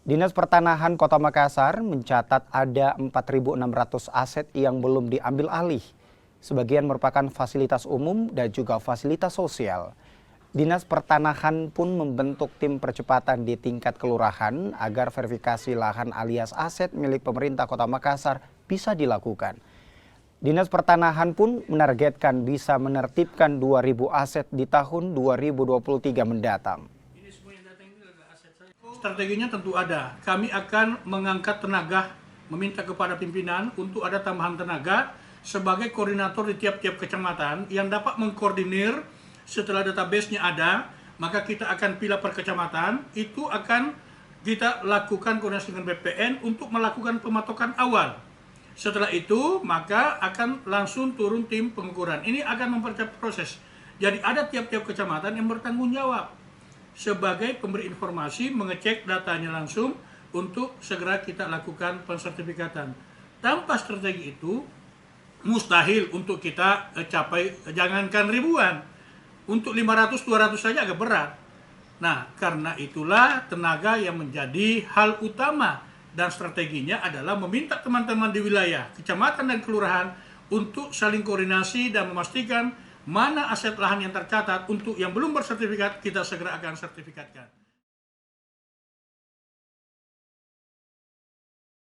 Dinas Pertanahan Kota Makassar mencatat ada 4.600 aset yang belum diambil alih. Sebagian merupakan fasilitas umum dan juga fasilitas sosial. Dinas Pertanahan pun membentuk tim percepatan di tingkat kelurahan agar verifikasi lahan alias aset milik pemerintah Kota Makassar bisa dilakukan. Dinas Pertanahan pun menargetkan bisa menertibkan 2.000 aset di tahun 2023 mendatang. Strateginya tentu ada. Kami akan mengangkat tenaga, meminta kepada pimpinan untuk ada tambahan tenaga sebagai koordinator di tiap-tiap kecamatan yang dapat mengkoordinir setelah database-nya ada, maka kita akan pilih per kecamatan, itu akan kita lakukan koordinasi dengan BPN untuk melakukan pematokan awal. Setelah itu, maka akan langsung turun tim pengukuran. Ini akan mempercepat proses. Jadi ada tiap-tiap kecamatan yang bertanggung jawab sebagai pemberi informasi, mengecek datanya langsung untuk segera kita lakukan pensertifikatan. Tanpa strategi itu, mustahil untuk kita capai, jangankan ribuan, untuk 500-200 saja agak berat. Nah, karena itulah tenaga yang menjadi hal utama dan strateginya adalah meminta teman-teman di wilayah, kecamatan dan kelurahan untuk saling koordinasi dan memastikan mana aset lahan yang tercatat untuk yang belum bersertifikat kita segera akan sertifikatkan.